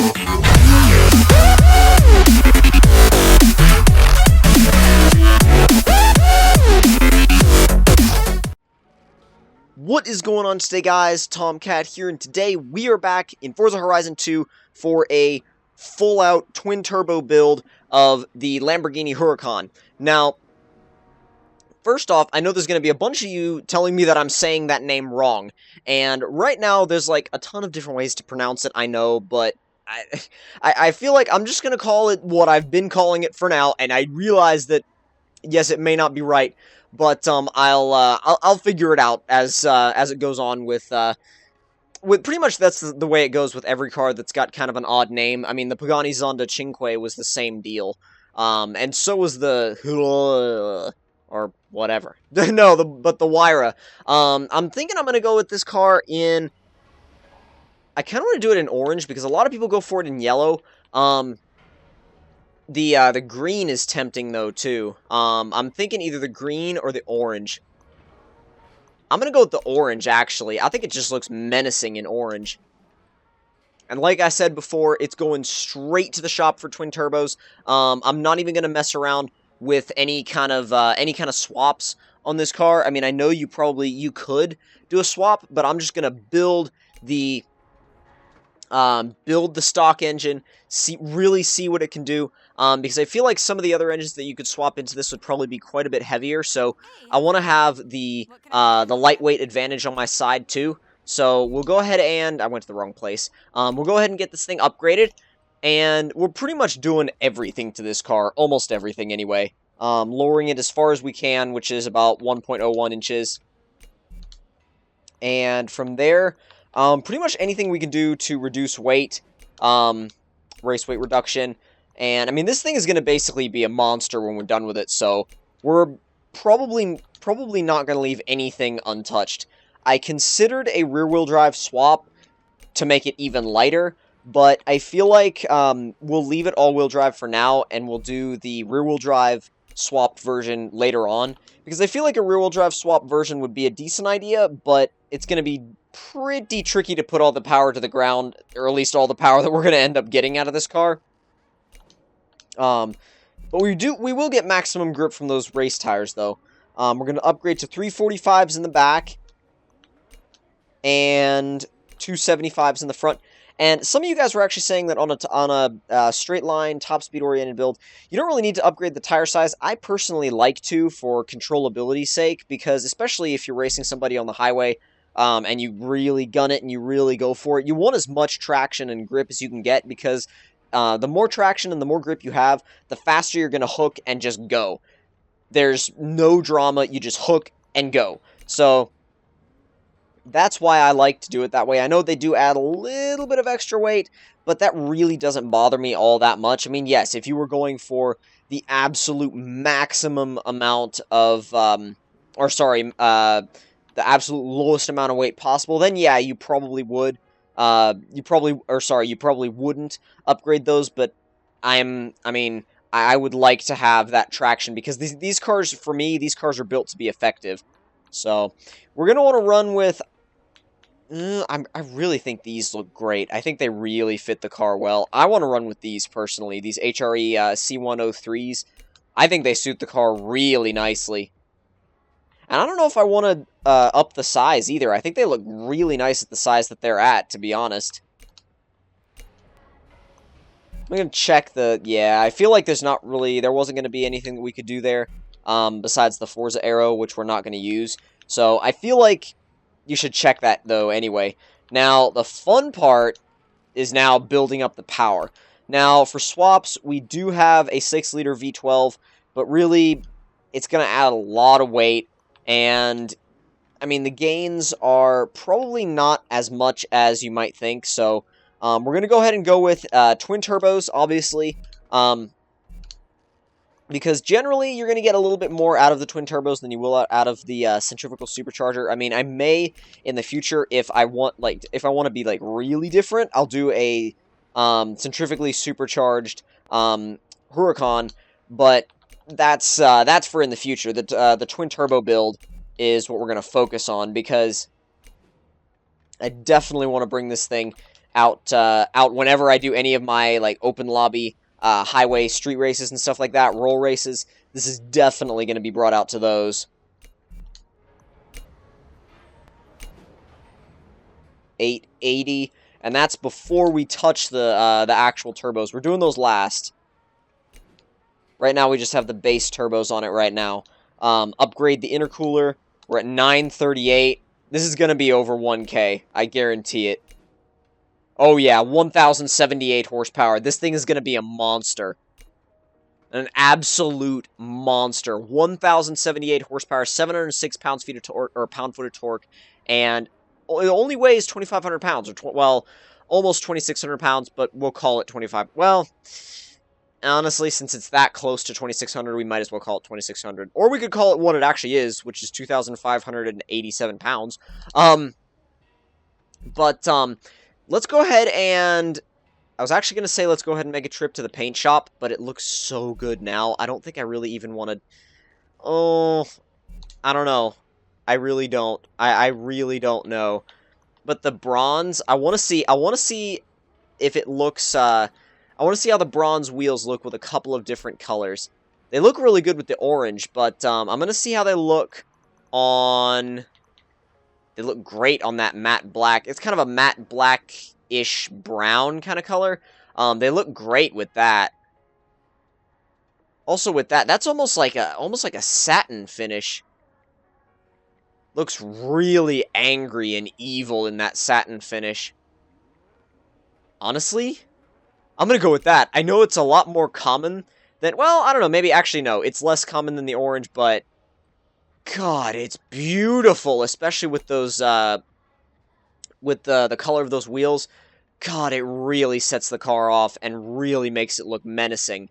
What is going on today, guys? Tomcat here, and today we are back in Forza Horizon 2 for a full-out twin-turbo build of the Lamborghini Huracan. Now, first off, I know there's going to be a bunch of you telling me that I'm saying that name wrong, and right now there's like a ton of different ways to pronounce it, I know, but I feel like I'm just going to call it what I've been calling it for now, and I realize that, yes, it may not be right, but I'll figure it out as it goes on with pretty much that's the way it goes with every car that's got kind of an odd name. I mean, the Pagani Zonda Cinque was the same deal, and so was the or whatever. No, but the Wyra. I'm thinking I'm gonna go with this car in. I kind of want to do it in orange because a lot of people go for it in yellow. The green is tempting, though, too. I'm thinking either the green or the orange. I'm gonna go with the orange, actually. I think it just looks menacing in orange. And like I said before, it's going straight to the shop for twin turbos. I'm not even gonna mess around with any kind of swaps on this car. I mean, I know you could do a swap, but I'm just gonna build the stock engine, really see what it can do, because I feel like some of the other engines that you could swap into this would probably be quite a bit heavier, so I want to have the lightweight advantage on my side too. So we'll go ahead and, I went to the wrong place, we'll go ahead and get this thing upgraded, and we're pretty much doing everything to this car, almost everything anyway, lowering it as far as we can, which is about 1.01 inches, and from there, pretty much anything we can do to reduce weight, race weight reduction, and I mean, this thing is going to basically be a monster when we're done with it, so we're probably not going to leave anything untouched. I considered a rear-wheel drive swap to make it even lighter, but I feel like we'll leave it all-wheel drive for now, and we'll do the rear-wheel drive swapped version later on, because I feel like a rear-wheel drive swap version would be a decent idea, but it's going to be pretty tricky to put all the power to the ground, or at least all the power that we're going to end up getting out of this car. But we will get maximum grip from those race tires, though. We're going to upgrade to 345s in the back, and 275s in the front. And some of you guys were actually saying that on a straight line, top speed oriented build, you don't really need to upgrade the tire size. I personally like to for controllability's sake, because especially if you're racing somebody on the highway, and you really gun it and you really go for it, you want as much traction and grip as you can get, because the more traction and the more grip you have, the faster you're going to hook and just go. There's no drama, you just hook and go. So that's why I like to do it that way. I know they do add a little bit of extra weight, but that really doesn't bother me all that much. I mean, yes, if you were going for the absolute maximum amount of, the absolute lowest amount of weight possible, then yeah, you probably would. You probably wouldn't upgrade those, but I would like to have that traction, because these cars, for me, these cars are built to be effective. So, we're going to want to run with, I really think these look great. I think they really fit the car well. I want to run with these, personally, these HRE C103s. I think they suit the car really nicely. And I don't know if I want to up the size, either. I think they look really nice at the size that they're at, to be honest. I'm going to check yeah, I feel like there wasn't going to be anything that we could do there. Besides the Forza arrow, which we're not going to use. So, I feel like you should check that, though, anyway. Now, the fun part is now building up the power. Now, for swaps, we do have a 6-liter V12, but really, it's going to add a lot of weight, and, I mean, the gains are probably not as much as you might think, so, we're going to go ahead and go with twin turbos, obviously, because generally, you're going to get a little bit more out of the twin turbos than you will out of the centrifugal supercharger. I mean, I may, in the future, if I want to be, like, really different, I'll do a centrifugally supercharged Huracan, but that's for in the future. The twin turbo build is what we're going to focus on, because I definitely want to bring this thing out whenever I do any of my like open lobby highway street races and stuff like that, roll races. This is definitely going to be brought out to those. 880, and that's before we touch the actual turbos. We're doing those last. Right now, we just have the base turbos on it right now. Upgrade the intercooler. We're at 938. This is going to be over 1K. I guarantee it. Oh, yeah. 1,078 horsepower. This thing is going to be a monster. An absolute monster. 1,078 horsepower, 706 pound-feet of torque, or pound-foot of torque, and it only weighs 2,500 pounds, or, well, almost 2,600 pounds, but we'll call it 25. Well, honestly, since it's that close to 2,600, we might as well call it 2,600. Or we could call it what it actually is, which is 2,587 pounds. Let's go ahead and... I was actually going to say let's go ahead and make a trip to the paint shop, but it looks so good now. I don't think I really even want to... Oh, I don't know. I really don't. I really don't know. But the bronze, I want to see if it looks... I want to see how the bronze wheels look with a couple of different colors. They look really good with the orange, but I'm going to see how they look on... They look great on that matte black. It's kind of a matte black-ish brown kind of color. They look great with that. Also with that, that's almost like a satin finish. Looks really angry and evil in that satin finish. Honestly, I'm going to go with that. I know it's a lot more common than... Well, I don't know. Maybe actually no. It's less common than the orange, but... God, it's beautiful, especially with those, with the color of those wheels. God, it really sets the car off and really makes it look menacing.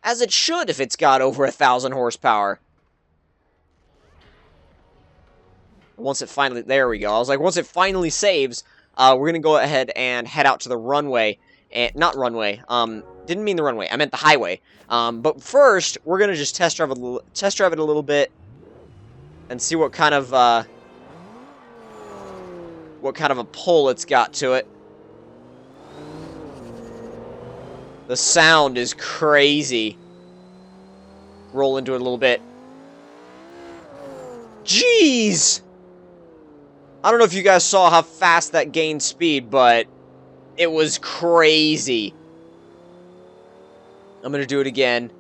As it should if it's got over 1,000 horsepower. Once it finally... There we go. I was like, once it finally saves, we're going to go ahead and head out to the runway. And, not runway. Didn't mean the runway. I meant the highway. But first, we're going to just test drive it a little bit. And see what kind of a pull it's got to it. The sound is crazy. Roll into it a little bit. Jeez! I don't know if you guys saw how fast that gained speed, but it was crazy. I'm gonna do it again.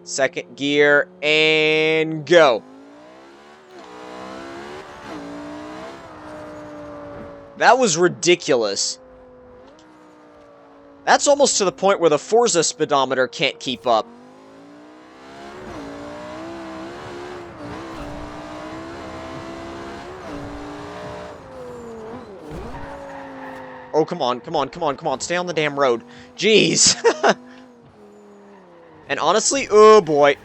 Second gear, and go. That was ridiculous. That's almost to the point where the Forza speedometer can't keep up. Oh, come on, come on, come on, come on. Stay on the damn road. Jeez. And honestly, oh boy.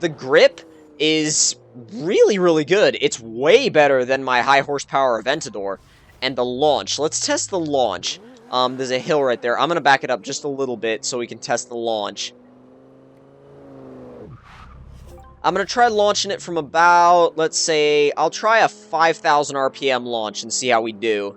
The grip is really, really good. It's way better than my high horsepower Aventador. And the launch. Let's test the launch. There's a hill right there. I'm going to back it up just a little bit so we can test the launch. I'm going to try launching it from about, let's say, I'll try a 5,000 RPM launch and see how we do.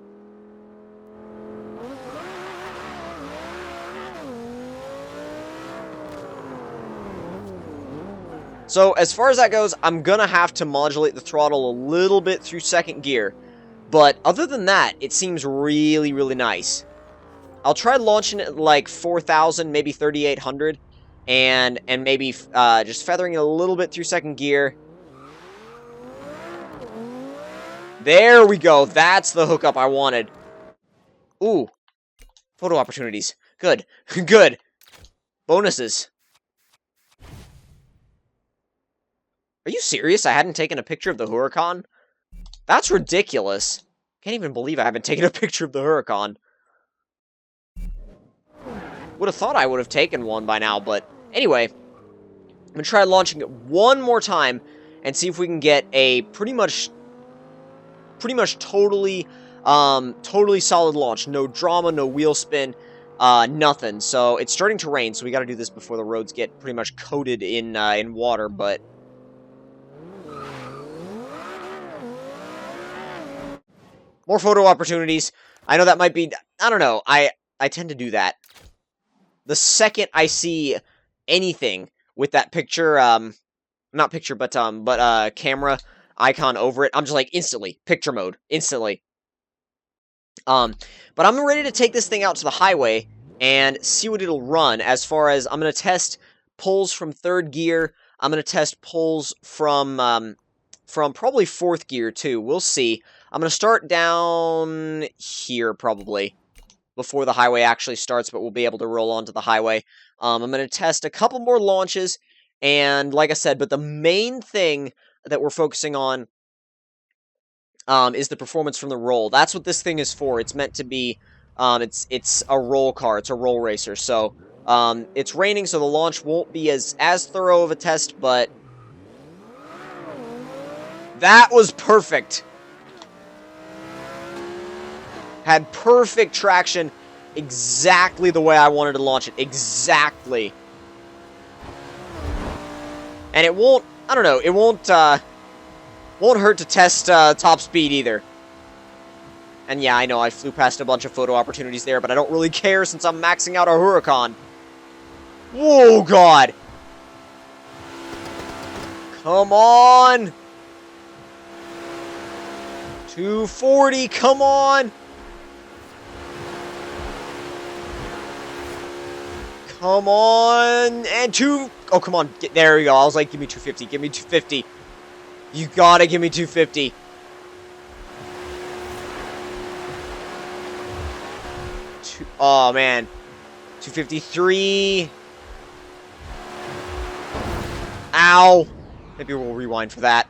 So, as far as that goes, I'm going to have to modulate the throttle a little bit through second gear. But other than that, it seems really, really nice. I'll try launching it like 4,000, maybe 3,800. And maybe just feathering it a little bit through second gear. There we go. That's the hookup I wanted. Ooh. Photo opportunities. Good. Good. Bonuses. Are you serious? I hadn't taken a picture of the Huracan? That's ridiculous. Can't even believe I haven't taken a picture of the Huracan. Would have thought I would have taken one by now, but anyway. I'm going to try launching it one more time and see if we can get a pretty much totally solid launch. No drama, no wheel spin, nothing. So it's starting to rain, so we got to do this before the roads get pretty much coated in water, but... More photo opportunities. I know that might be... I don't know. I tend to do that. The second I see anything with that picture, not picture, but camera icon over it, I'm just like, instantly. Picture mode. Instantly. But I'm ready to take this thing out to the highway and see what it'll run, as far as I'm going to test pulls from 3rd gear. I'm going to test pulls from probably 4th gear, too. We'll see. I'm going to start down here, probably, before the highway actually starts, but we'll be able to roll onto the highway. I'm going to test a couple more launches, and like I said, but the main thing that we're focusing on is the performance from the roll. That's what this thing is for. It's meant to be, it's a roll car. It's a roll racer. So, it's raining, so the launch won't be as thorough of a test, but that was perfect. Had perfect traction, exactly the way I wanted to launch it. Exactly. And it won't, I don't know, it won't hurt to test top speed either. And yeah, I know I flew past a bunch of photo opportunities there, but I don't really care since I'm maxing out a Huracan. Whoa, God! Come on! 240, come on! Come on! And oh, come on. There we go. I was like, give me 250. Give me 250. You gotta give me 250. Oh, man. 253. Ow. Maybe we'll rewind for that.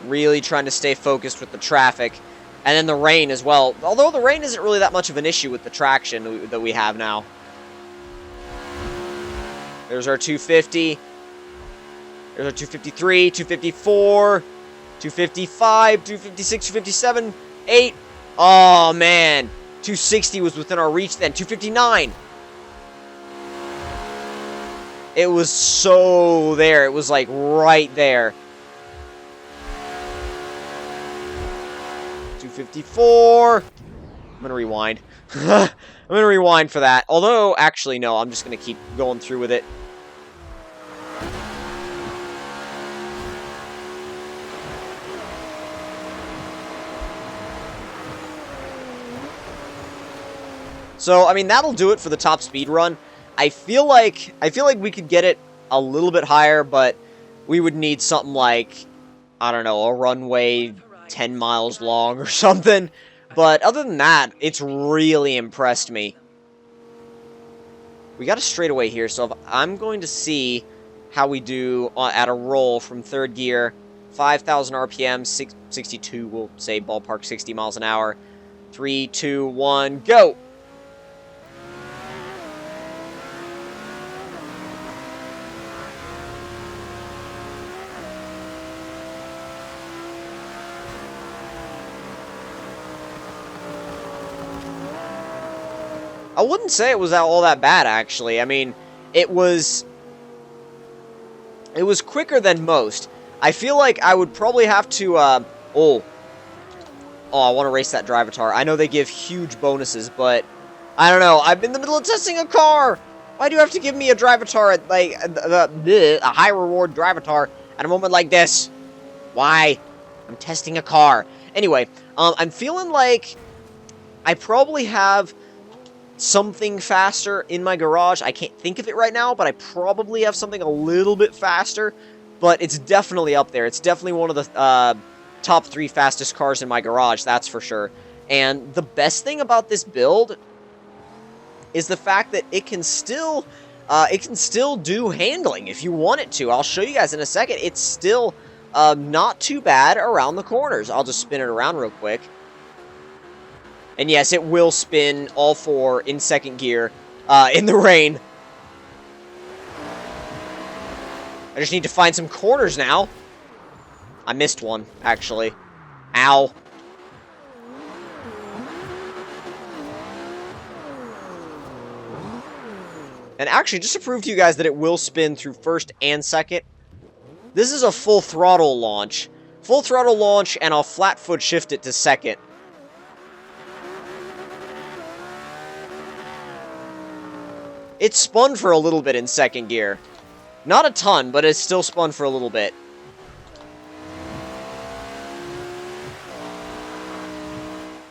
Really trying to stay focused with the traffic. And then the rain as well. Although the rain isn't really that much of an issue with the traction that we have now. There's our 250. There's our 253, 254, 255, 256, 257, 8. Oh, man. 260 was within our reach then. 259. It was so there. It was like right there. 254. I'm gonna rewind. I'm gonna rewind for that. Although, actually, no. I'm just gonna keep going through with it. So, I mean, that'll do it for the top speed run. I feel like we could get it a little bit higher, but we would need something like, I don't know, a runway 10 miles long or something. But other than that, it's really impressed me. We got a straightaway here, so I'm going to see how we do at a roll from 3rd gear. 5,000 RPM, 62, we'll say ballpark 60 miles an hour. 3, 2, 1, go! I wouldn't say it was all that bad, actually. I mean, it was quicker than most. I feel like I would probably have to, I want to race that Drivatar. I know they give huge bonuses, but I don't know. I'm in the middle of testing a car. Why do you have to give me a Drivatar at, like, a high reward Drivatar at a moment like this? Why? I'm testing a car. Anyway, I'm feeling like I probably have something faster in my garage. I can't think of it right now, but I probably have something a little bit faster, but it's definitely up there. It's definitely one of the top 3 fastest cars in my garage, that's for sure. And the best thing about this build is the fact that it can still do handling if you want it to. I'll show you guys in a second. It's still not too bad around the corners. I'll just spin it around real quick. And yes, it will spin all 4 in 2nd gear in the rain. I just need to find some corners now. I missed one, actually. Ow. And actually, just to prove to you guys that it will spin through first and second, this is a full throttle launch. Full throttle launch, and I'll flat foot shift it to second. It spun for a little bit in second gear. Not a ton, but it still spun for a little bit.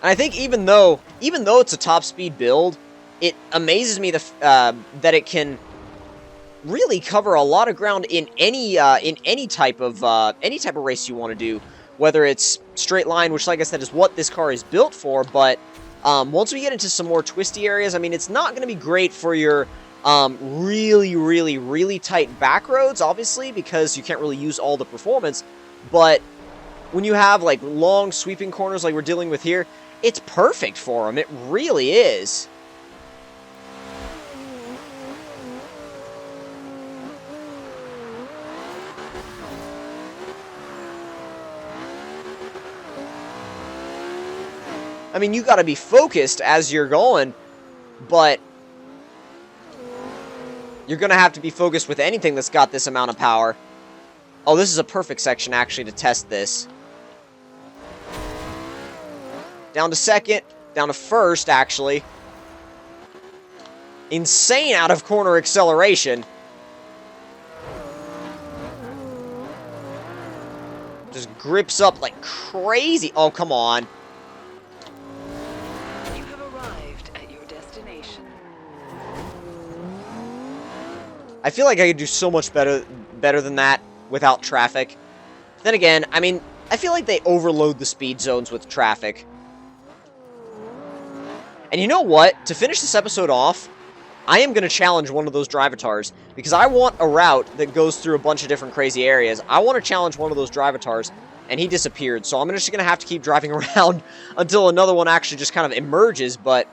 And I think even though it's a top speed build, it amazes me that it can really cover a lot of ground in any type of race you want to do, whether it's straight line, which, like I said, is what this car is built for. But once we get into some more twisty areas, I mean, it's not going to be great for your really tight back roads, obviously, because you can't really use all the performance. But when you have like long sweeping corners like we're dealing with here, it's perfect for them. It really is. I mean, you gotta be focused as you're going, but you're gonna have to be focused with anything that's got this amount of power. Oh, this is a perfect section, actually, to test this. Down to second, down to first, actually. Insane out-of-corner acceleration. Just grips up like crazy. Oh, come on. I feel like I could do so much better than that without traffic. Then again, I mean, I feel like they overload the speed zones with traffic. And you know what? To finish this episode off, I am going to challenge one of those drivatars, because I want a route that goes through a bunch of different crazy areas. I want to challenge one of those drivatars, and he disappeared. So I'm just going to have to keep driving around until another one actually just kind of emerges, but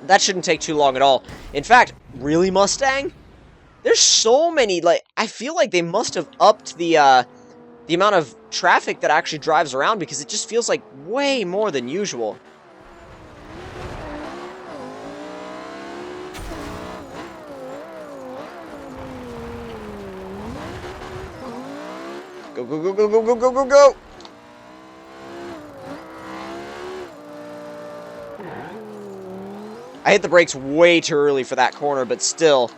that shouldn't take too long at all. In fact, really, Mustang? There's so many, like, I feel like they must have upped the amount of traffic that actually drives around, because it just feels like way more than usual. Go, go, go, go, go, go, go, go, go! I hit the brakes way too early for that corner, but still.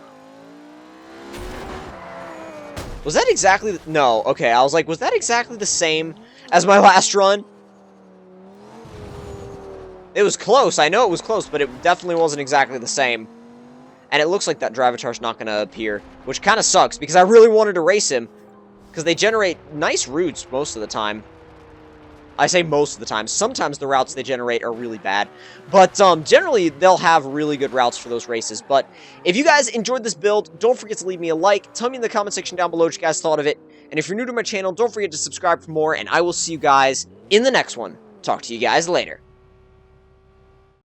Was that exactly... No, okay, I was like, was that exactly the same as my last run? It was close, I know it was close, but it definitely wasn't exactly the same. And it looks like that Drivatar's not going to appear, which kind of sucks, because I really wanted to race him, because they generate nice routes most of the time. I say most of the time. Sometimes the routes they generate are really bad. But generally, they'll have really good routes for those races. But if you guys enjoyed this build, don't forget to leave me a like. Tell me in the comment section down below what you guys thought of it. And if you're new to my channel, don't forget to subscribe for more. And I will see you guys in the next one. Talk to you guys later.